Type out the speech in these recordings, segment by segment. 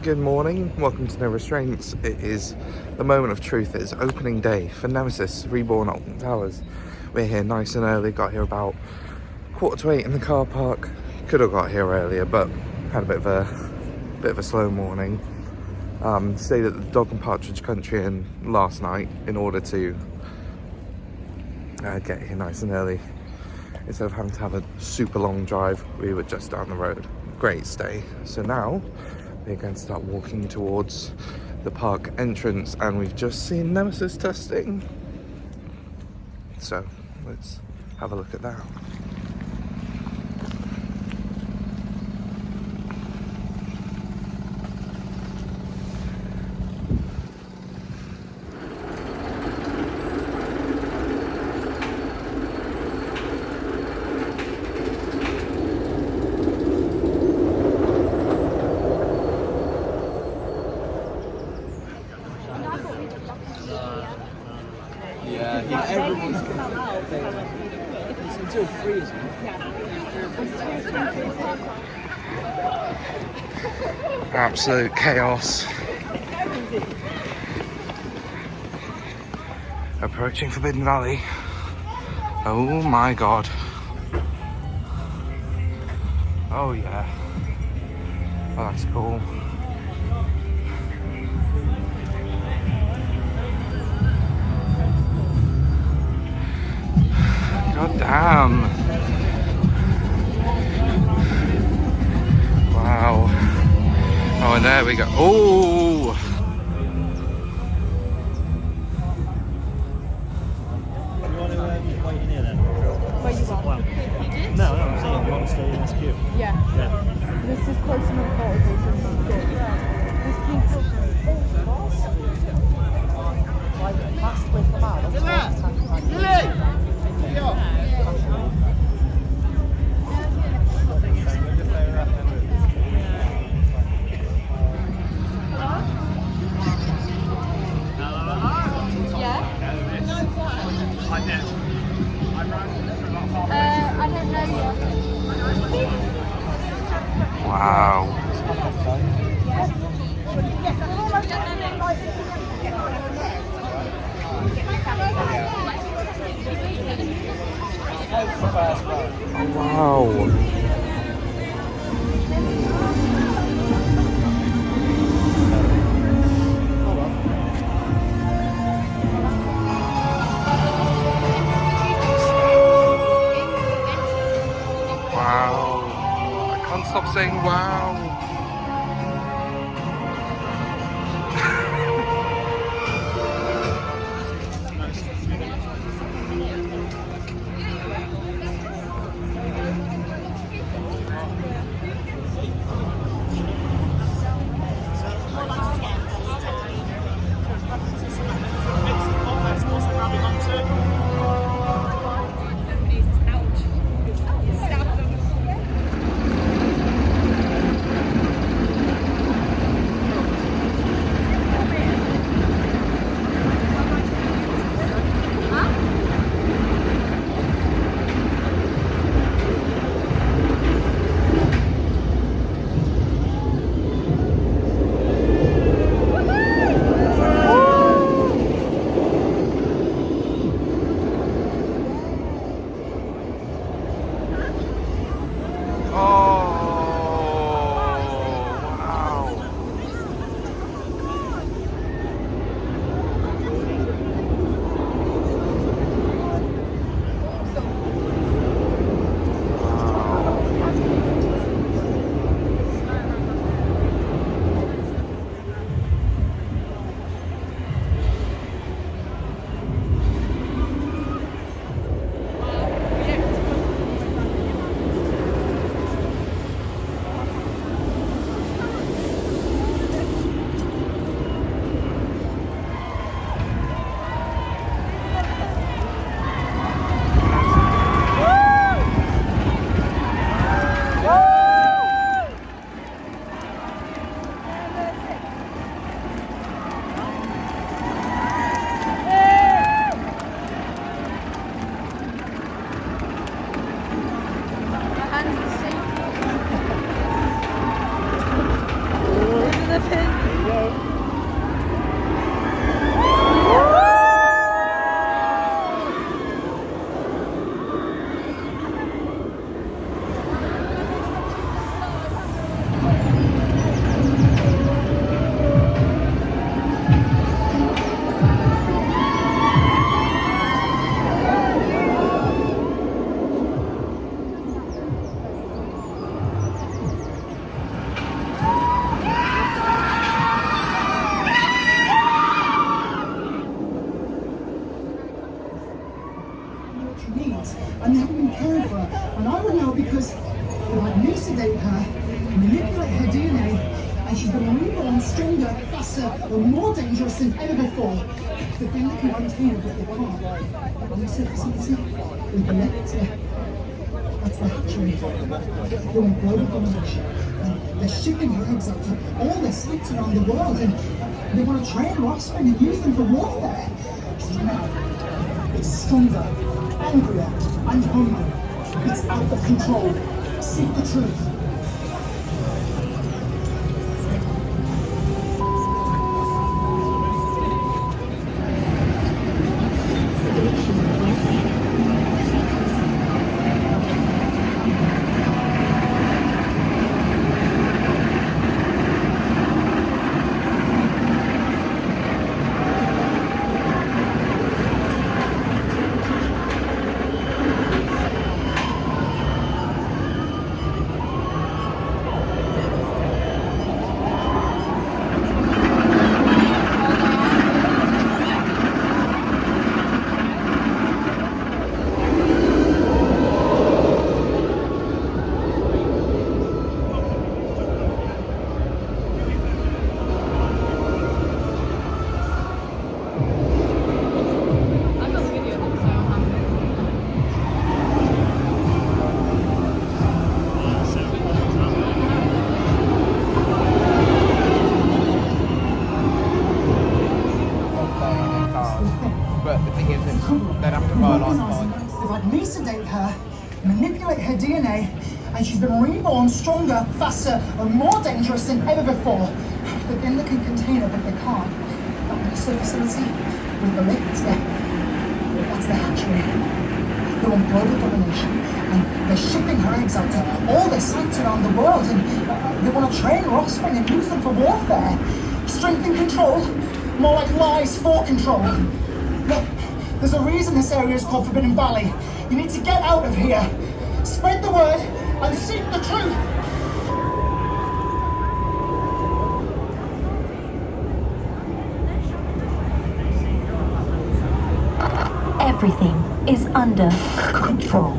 Good morning, welcome to No Restraints. It is the moment of truth. It is opening day for Nemesis Reborn Alton Towers. We're here nice and early, got here about 7:45 in the car park. Could have got here earlier, but had a bit of a slow morning. Stayed at the Dog and Partridge Country Inn last night in order to get here nice and early. Instead of having to have a super long drive, we were just down the road. Great stay. So now we're going to start walking towards the park entrance, and we've just seen Nemesis testing. So let's have a look at that. Yeah, everyone's it's until 3, isn't it? Absolute chaos. Approaching Forbidden Valley. Oh my god. Oh yeah. Oh, that's cool. God damn. Wow. Oh, and there we go. Oh! You want to wait in here then? Where you want? Well, no, I'm saying you want to stay in this queue. Yeah. Yeah. This is close enough for this I don't know yet. Wow. Wow. Wow. I can't stop saying wow. and she's been reborn stronger, faster, and more dangerous than ever before. The thing that can contain her, but they can't. On the facility, with the nectar. That's the hatchery. They're in global domination. And they're shipping her eggs out to all their sites around the world, and they want to train her offspring and use them for warfare. It's stronger, angrier, and hungry. It's out of control. Seek the truth. They've had me sedate her, manipulate her DNA, and she's been reborn stronger, faster, and more dangerous than ever before. The thing that can contain her, but they can't. That Nemesis facility with the lift, that's the hatchery. They're on global domination, and they're shipping her eggs out to all their sites around the world, and they want to train her offspring and use them for warfare. Strength and control, more like lies for control. Look, there's a reason this area is called Forbidden Valley. You need to get out of here. Spread the word and seek the truth. Everything is under control.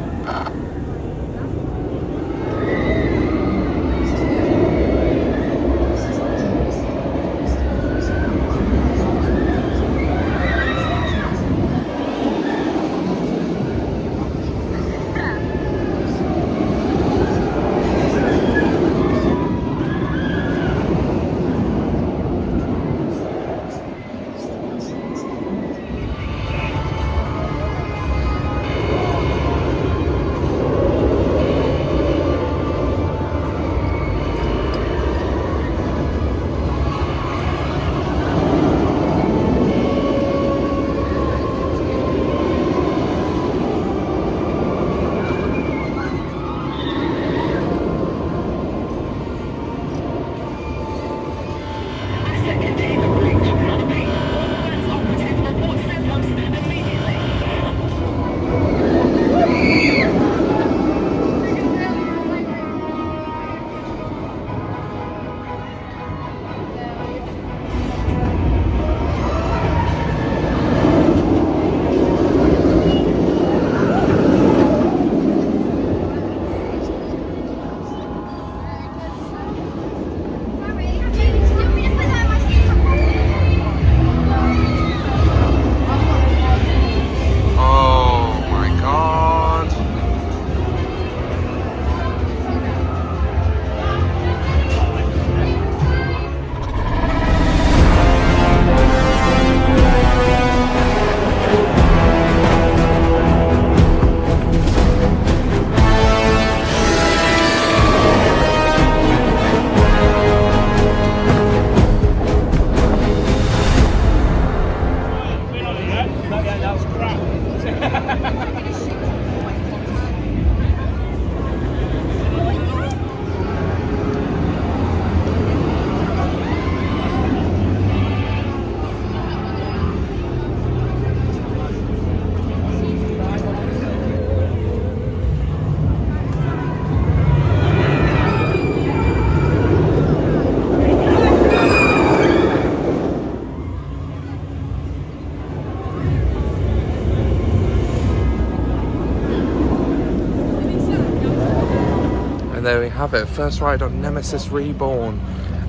And there we have it, first ride on Nemesis Reborn.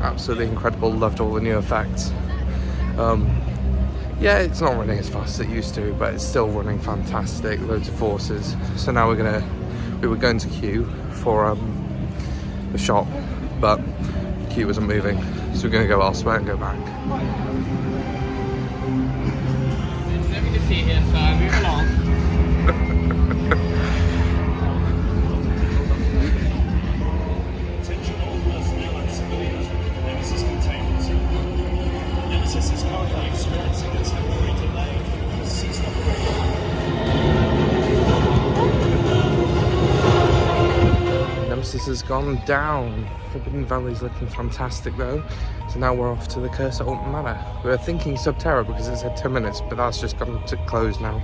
Absolutely incredible. Loved all the new effects. Yeah, it's not running as fast as it used to, but it's still running fantastic. Loads of forces. So now we were going to queue for the shop, but the queue wasn't moving, so we're going to go elsewhere and go back. Nothing to see here, so move along. Attention all personnel and civilians with the Nemesis containment. Nemesis is currently experiencing a temporary delay and has ceased operation. Nemesis has gone down. Forbidden Valley's looking fantastic though. So now we're off to the Curse at Alton Manor. We were thinking Subterra because it said 10 minutes, but that's just gone to close now.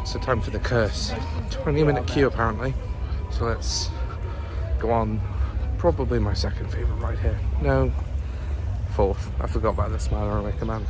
So time for the Curse. 20-minute queue apparently. So let's go on. Probably my second favourite ride here. No, fourth. I forgot about the Smiler and Wicker Man.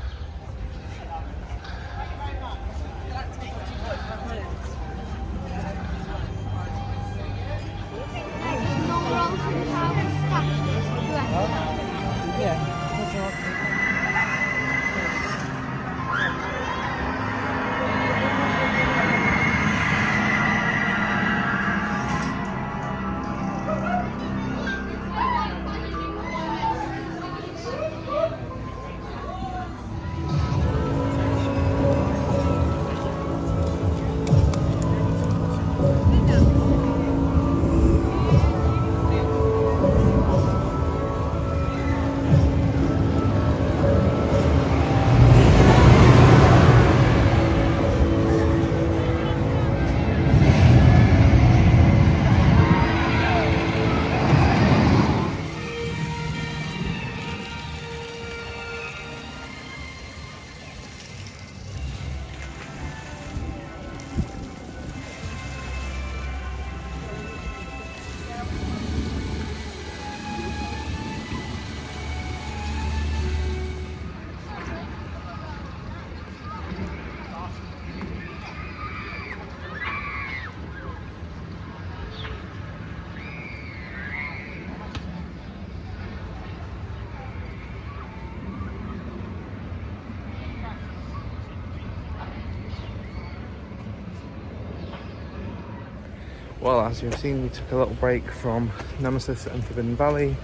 Well, as you've seen, we took a little break from Nemesis and Forbidden Valley.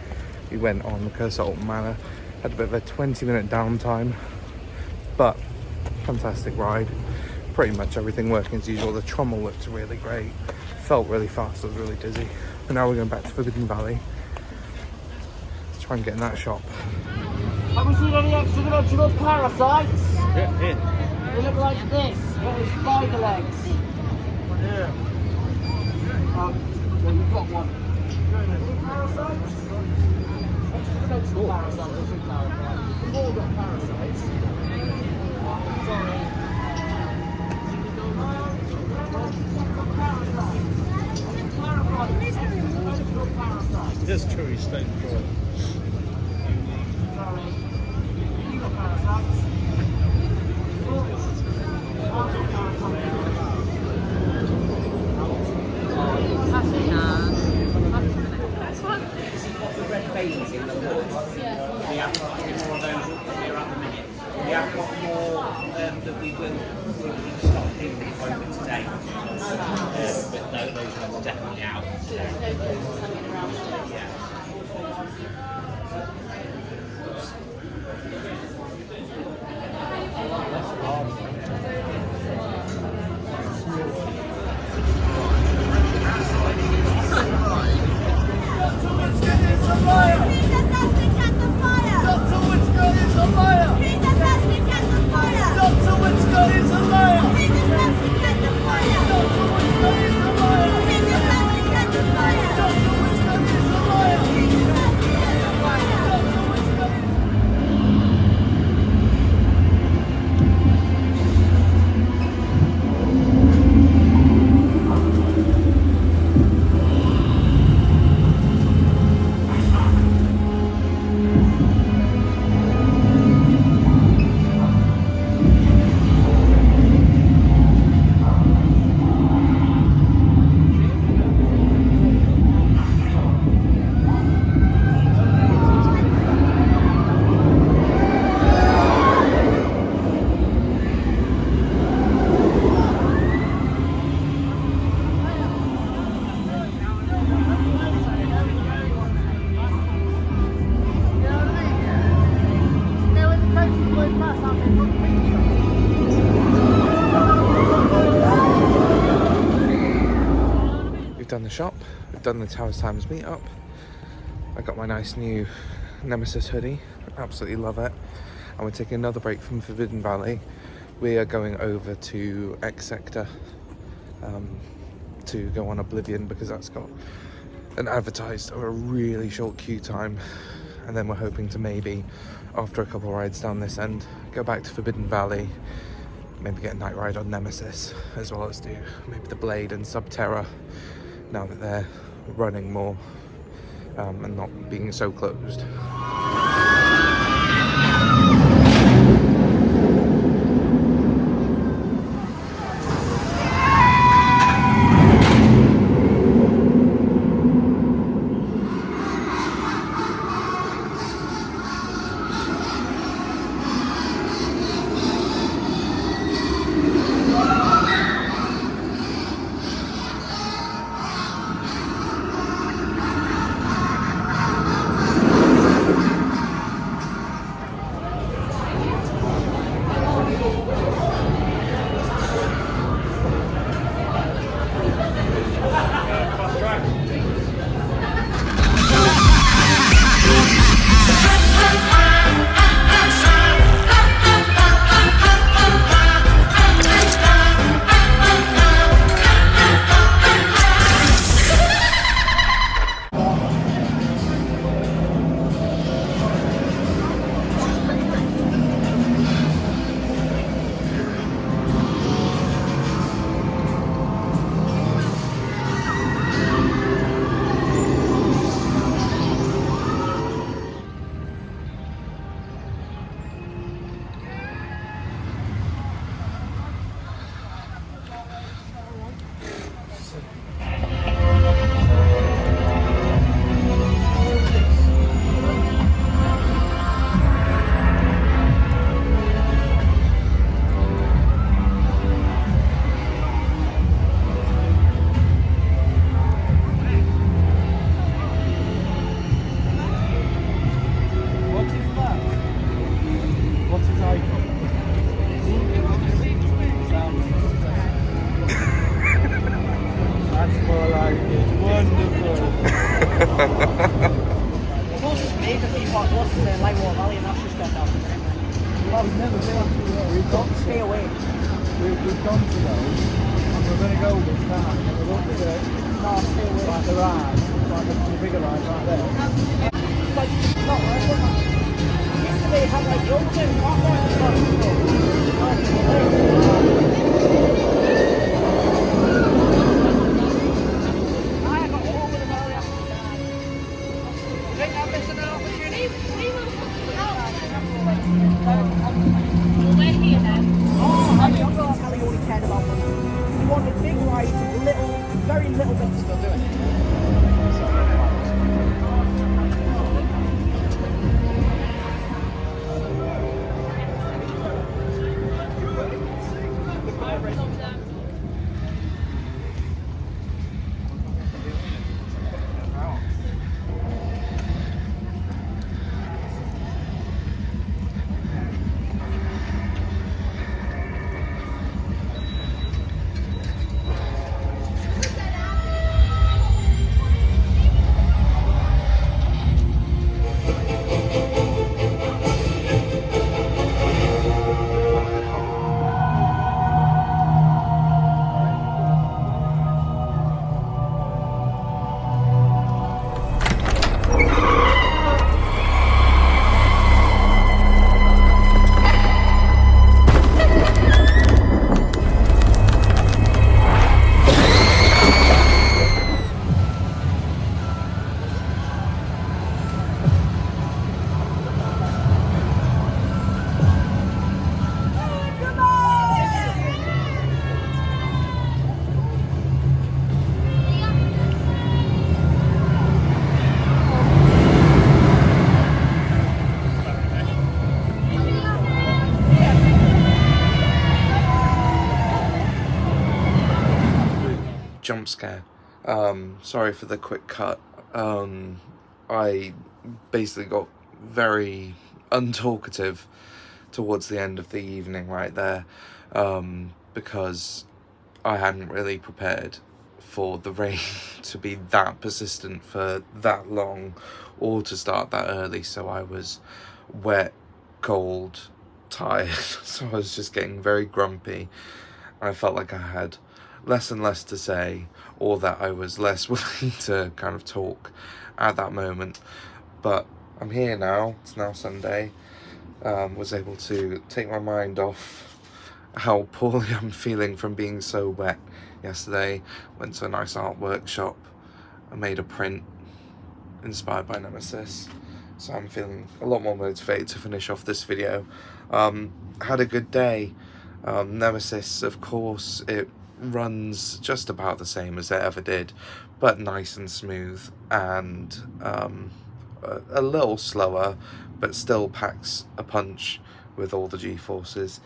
We went on the Curse at Alton Manor, had a bit of a 20-minute downtime, but fantastic ride. Pretty much everything working as usual. The trommel looked really great, felt really fast, I was really dizzy. But now we're going back to Forbidden Valley to try and get in that shop. Have we seen any extra dimensional parasites? Yeah, here. They look like this, but with spider legs. Yeah. Well, you've got one. Any parasites? Extra dimensional parasites, I should clarify. We've all got parasites. Sorry. That's true, he's staying dry. Sorry. You got parasites. Babies in the woods. Yeah. We have got more of those up here at the minute. We have got more that we will stop doing over today. But those ones are definitely out. Yeah. We've done the Towers Times meetup. I got my nice new Nemesis hoodie, absolutely love it. And we're taking another break from Forbidden Valley. We are going over to X Sector to go on Oblivion because that's got an advertised or a really short queue time. And then we're hoping to maybe, after a couple of rides down this end, go back to Forbidden Valley, maybe get a night ride on Nemesis, as well as do maybe the Blade and Subterra, now that they're running more and not being so closed. We've gone to those, and we're going to go this time, and we're up to like the ride, like the bigger ride right there. It's like, it's not right, used to be, have like yoga and walk I got over the valley after that. I think I'm missing an opportunity. We're here then. Oh, I don't know how he only cared about money. He wanted big rides, very little bits. Still doing it. Jump scare. Sorry for the quick cut. I basically got very untalkative towards the end of the evening right there, because I hadn't really prepared for the rain to be that persistent for that long, or to start that early. So I was wet, cold, tired, so I was just getting very grumpy. I felt like I had less and less to say, or that I was less willing to kind of talk at that moment. But I'm here now, it's now Sunday. Was able to take my mind off how poorly I'm feeling from being so wet yesterday. Went to a nice art workshop. I made a print inspired by Nemesis, so I'm feeling a lot more motivated to finish off this video. Had a good day. Nemesis, of course, it runs just about the same as it ever did, but nice and smooth, and a little slower, but still packs a punch with all the G-forces.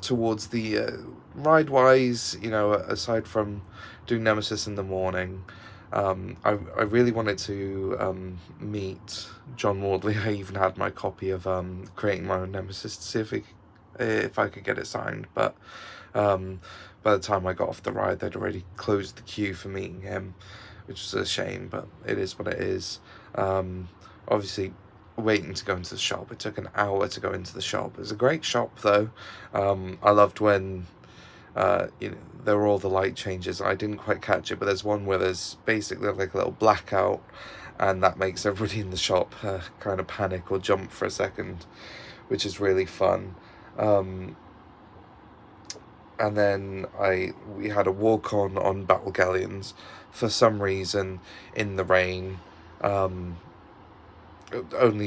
Towards the ride-wise, you know, aside from doing Nemesis in the morning, I really wanted to meet John Wardley. I even had my copy of Creating My Own Nemesis to see if I could get it signed, but by the time I got off the ride, they'd already closed the queue for meeting him, which was a shame, but it is what it is. Obviously, waiting to go into the shop, it took an hour to go into the shop. It was a great shop, though. I loved when you know, there were all the light changes. I didn't quite catch it, but there's one where there's basically like a little blackout, and that makes everybody in the shop kind of panic or jump for a second, which is really fun. And then we had a walk on Battle Galleons for some reason in the rain, only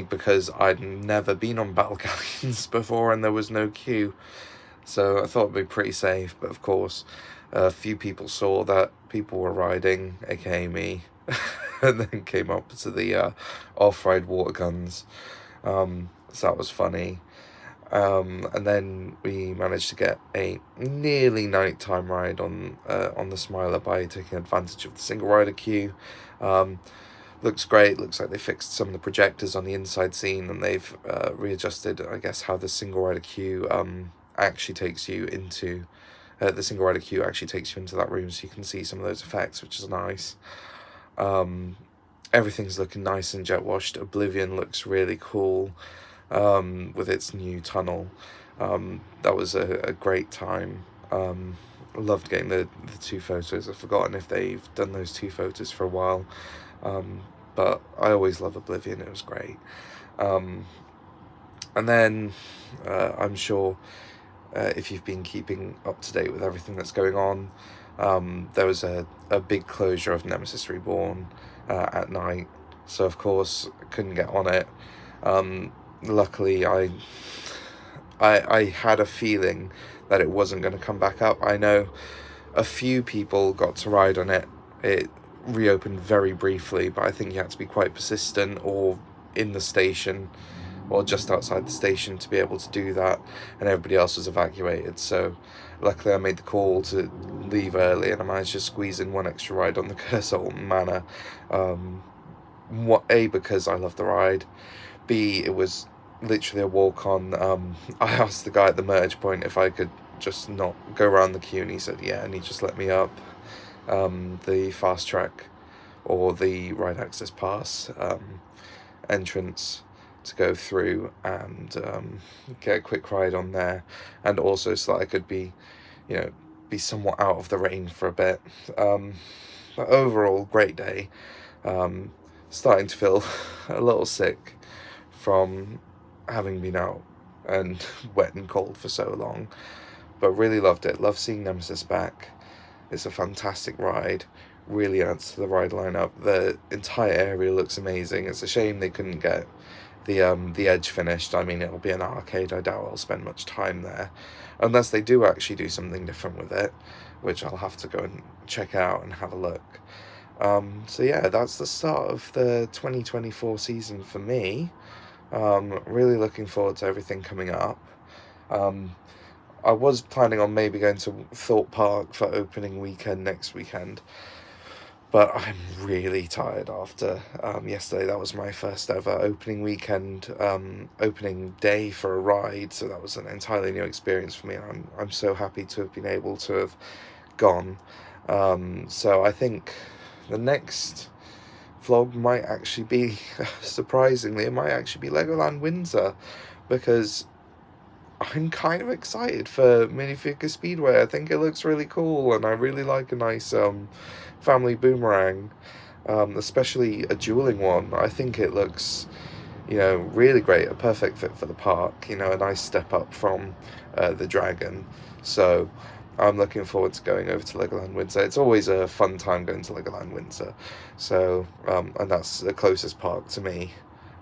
because I'd never been on Battle Galleons before and there was no queue, so I thought it'd be pretty safe. But of course, a few people saw that people were riding, aka me, and then came up to the off-ride water guns, so that was funny. And then we managed to get a nearly nighttime ride on the Smiler by taking advantage of the single rider queue. Looks great. Looks like they fixed some of the projectors on the inside scene, and they've readjusted, I guess, how the single rider queue actually takes you into the single rider queue actually takes you into that room, so you can see some of those effects, which is nice. Everything's looking nice and jet washed. Oblivion looks really cool. With its new tunnel. That was a great time. I loved getting the two photos. I've forgotten if they've done those two photos for a while, but I always love Oblivion. It was great. And then I'm sure if you've been keeping up to date with everything that's going on, there was a big closure of Nemesis Reborn at night, so of course I couldn't get on it. Luckily, I had a feeling that it wasn't going to come back up. I know a few people got to ride on it. It reopened very briefly, but I think you had to be quite persistent or in the station or just outside the station to be able to do that, and everybody else was evacuated. So luckily I made the call to leave early, and I managed to squeeze in one extra ride on the Curse Alton Manor. A, because I love the ride. B, it was literally a walk on. I asked the guy at the merge point if I could just not go around the queue, and he said yeah, and he just let me up the fast track or the ride access pass entrance to go through and get a quick ride on there, and also so that I could be somewhat out of the rain for a bit. But overall, great day. Starting to feel a little sick from having been out and wet and cold for so long, but really loved it. Love seeing Nemesis back. It's a fantastic ride, really adds to the ride lineup. The entire area looks amazing. It's a shame they couldn't get the edge finished. I mean, it'll be an arcade. I doubt I'll spend much time there unless they do actually do something different with it, which I'll have to go and check out and have a look. So yeah, that's the start of the 2024 season for me. Really looking forward to everything coming up. I was planning on maybe going to Thorpe Park for opening weekend next weekend, but I'm really tired after yesterday. That was my first ever opening weekend, opening day for a ride, so that was an entirely new experience for me, and I'm so happy to have been able to have gone. So I think the next vlog might actually be, surprisingly, it might actually be Legoland Windsor, because I'm kind of excited for Minifigure Speedway. I think it looks really cool, and I really like a nice family boomerang, especially a dueling one. I think it looks, you know, really great, a perfect fit for the park, you know, a nice step up from the Dragon. So I'm looking forward to going over to Legoland Windsor. It's always a fun time going to Legoland Windsor. So, and that's the closest park to me,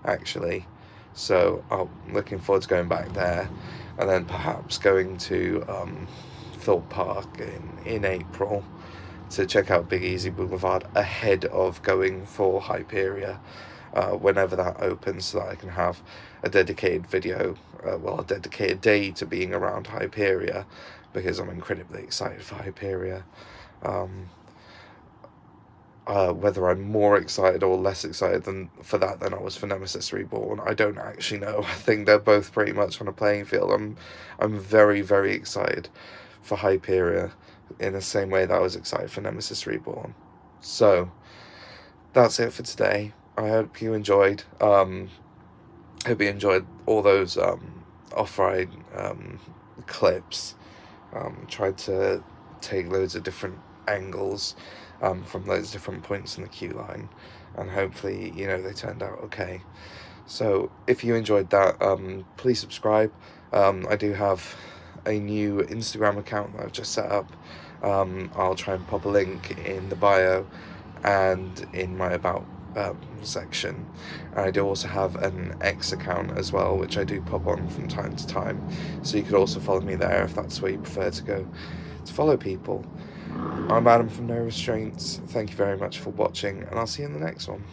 actually. So I'm looking forward to going back there, and then perhaps going to Thorpe Park in April to check out Big Easy Boulevard ahead of going for Hyperia, whenever that opens, so that I can have a dedicated video, a dedicated day to being around Hyperia, because I'm incredibly excited for Hyperia. Whether I'm more excited or less excited than I was for Nemesis Reborn, I don't actually know. I think they're both pretty much on a playing field. I'm very, very excited for Hyperia in the same way that I was excited for Nemesis Reborn. So that's it for today. I hope you enjoyed. Hope you enjoyed all those off-ride clips. Tried to take loads of different angles from loads of different points in the queue line, and hopefully, you know, they turned out okay. So if you enjoyed that, please subscribe. I do have a new Instagram account that I've just set up. I'll try and pop a link in the bio and in my about section. And I do also have an X account as well, which I do pop on from time to time, so you could also follow me there if that's where you prefer to go to follow people. I'm Adam from No Restraints. Thank you very much for watching, and I'll see you in the next one.